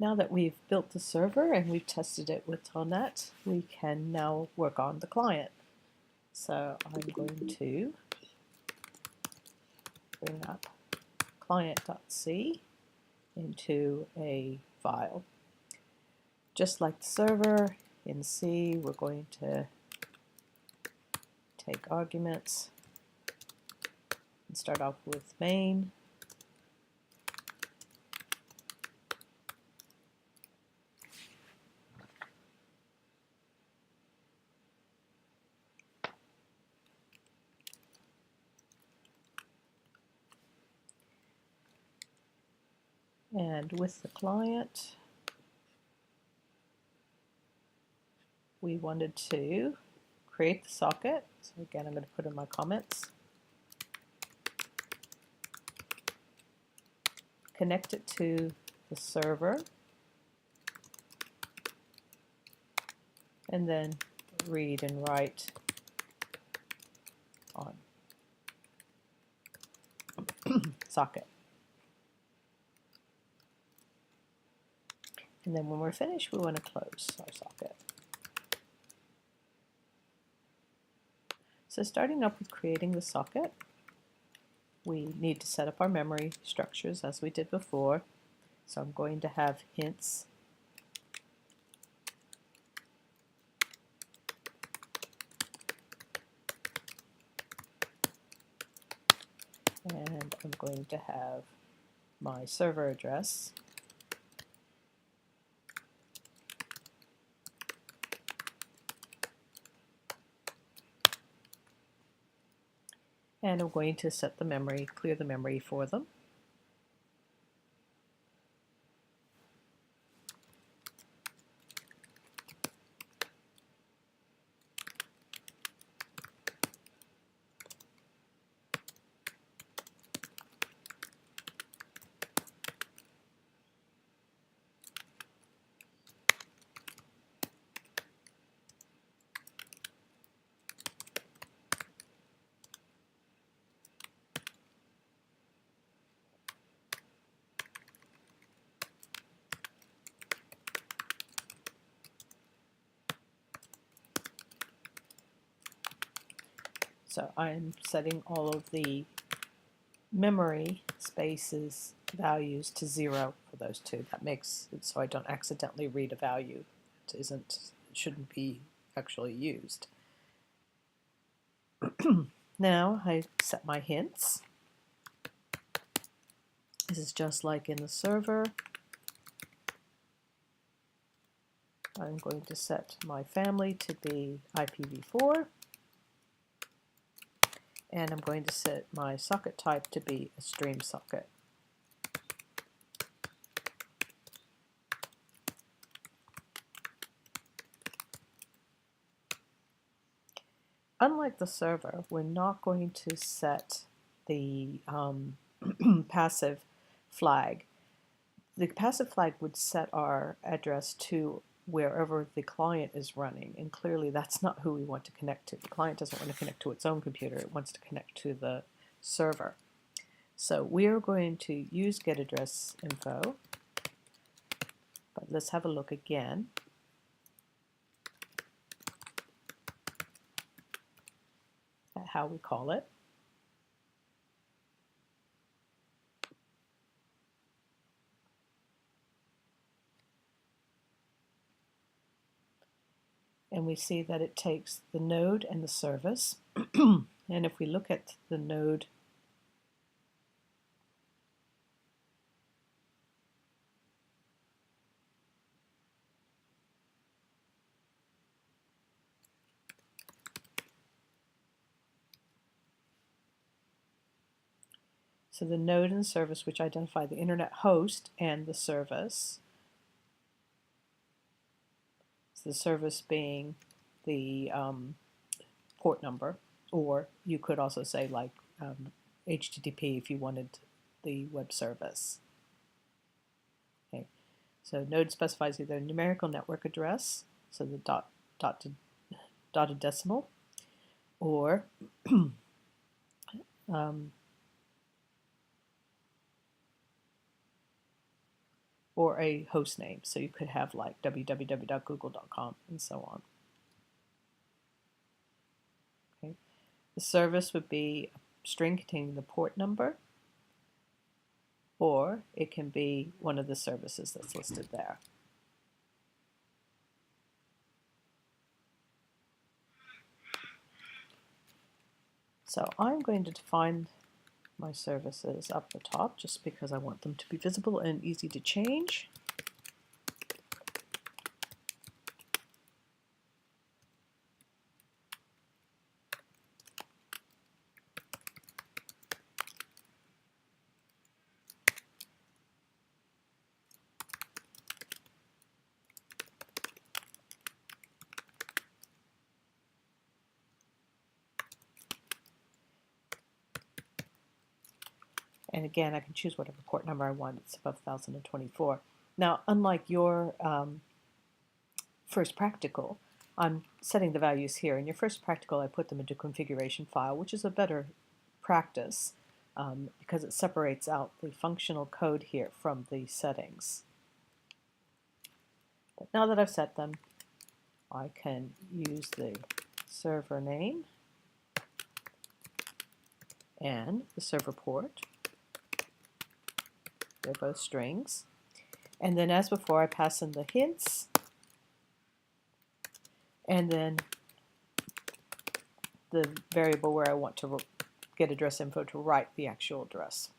Now that we've built the server and we've tested it with Telnet, we can now work on the client. So I'm going to bring up client.c into a file. Just like the server, in C we're going to take arguments and start off with main. And with the client, we wanted to create the socket. So again, I'm going to put in my comments. Connect it to the server. And then read and write on socket. And then when we're finished, we want to close our socket. So starting up with creating the socket, we need to set up our memory structures as we did before. So I'm going to have hints. And I'm going to have my server address. And I'm going to set the memory, clear the memory for them. So I'm setting all of the memory spaces values to 0 for those two. That makes it so I don't accidentally read a value that shouldn't be actually used. Now I set my hints. This is just like in the server. I'm going to set my family to be IPv4. And I'm going to set my socket type to be a stream socket. Unlike the server, we're not going to set the passive flag. The passive flag would set our address to wherever the client is running, and clearly that's not who we want to connect to. The client doesn't want to connect to its own computer, it wants to connect to the server. So we are going to use getAddressInfo, but let's have a look again. At how we call it. And we see that it takes the node and the service. And if we look at the node, so the node and the service, which identify the internet host and the service. So the service being the port number, or you could also say like HTTP if you wanted the web service. Okay, so node specifies either numerical network address, so the dotted decimal, or or a host name. So you could have like www.google.com and so on. Okay. The service would be a string containing the port number, or it can be one of the services that's listed there. So I'm going to define my services up the top just because I want them to be visible and easy to change. And again, I can choose whatever port number I want. It's above 1024. Now, unlike your first practical, I'm setting the values here. In your first practical, I put them into a configuration file, which is a better practice because it separates out the functional code here from the settings. But now that I've set them, I can use the server name and the server port. They're both strings. And then as before, I pass in the hints and then the variable where I want to get address info to write the actual address.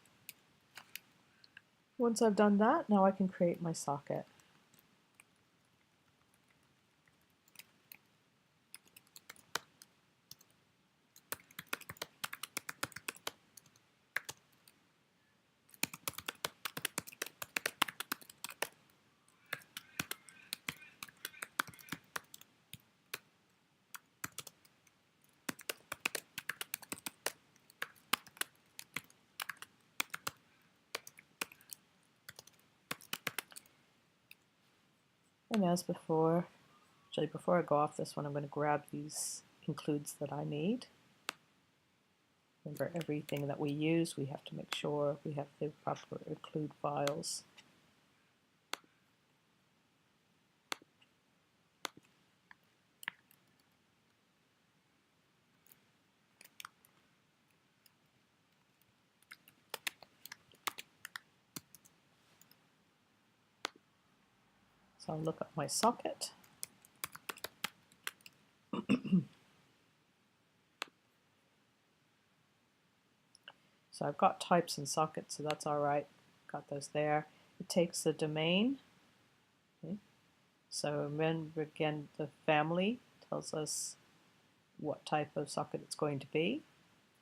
Once I've done that, now I can create my socket. And as before, actually before I go off this one, I'm going to grab these includes that I need. Remember, everything that we use, we have to make sure we have the proper include files. So I'll look up my socket. So I've got types and sockets, so that's all right. Got those there. It takes the domain. Okay. So remember again, the family tells us what type of socket it's going to be.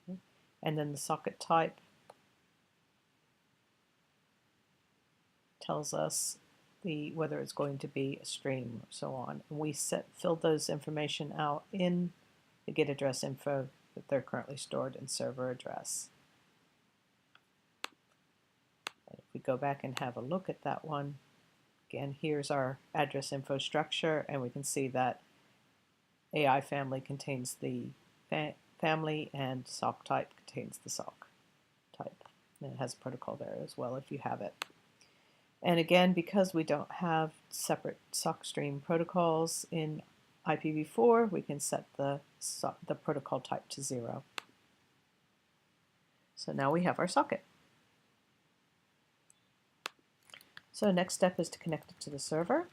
Okay. And then the socket type tells us whether it's going to be a stream or so on. And we fill those information out in the get address info that they're currently stored in server address. And if we go back and have a look at that one, again, here's our address info structure, and we can see that AI family contains the family and sock type contains the sock type. And it has a protocol there as well if you have it. And again, because we don't have separate sock stream protocols in IPv4, we can set the protocol type to 0. So now we have our socket. So the next step is to connect it to the server.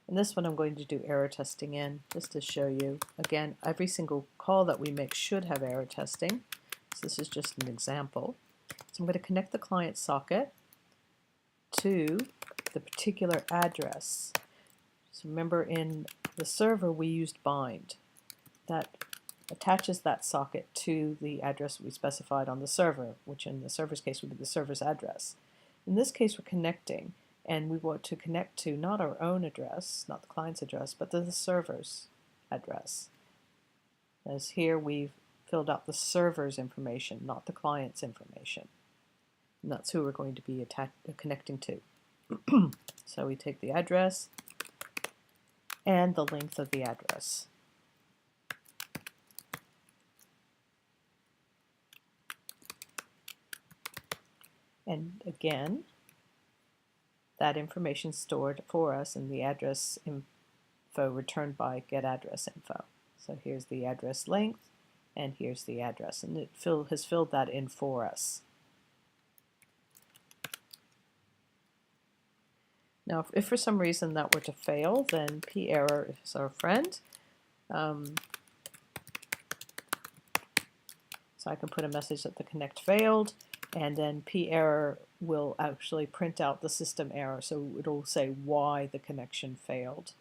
And this one I'm going to do error testing in, just to show you. Again, every single call that we make should have error testing. So this is just an example. So I'm going to connect the client socket to the particular address. So remember, in the server we used bind. That attaches that socket to the address we specified on the server, which in the server's case would be the server's address. In this case, we're connecting, and we want to connect to not our own address, not the client's address, but the server's address. As here we've filled out the server's information, not the client's information. And that's who we're going to be connecting to. So we take the address and the length of the address. And again, that information stored for us in the address info returned by getAddressInfo. So here's the address length, and here's the address, and it has filled that in for us. Now, if for some reason that were to fail, then p-error is our friend. So I can put a message that the connect failed, and then p-error will actually print out the system error, so it'll say why the connection failed.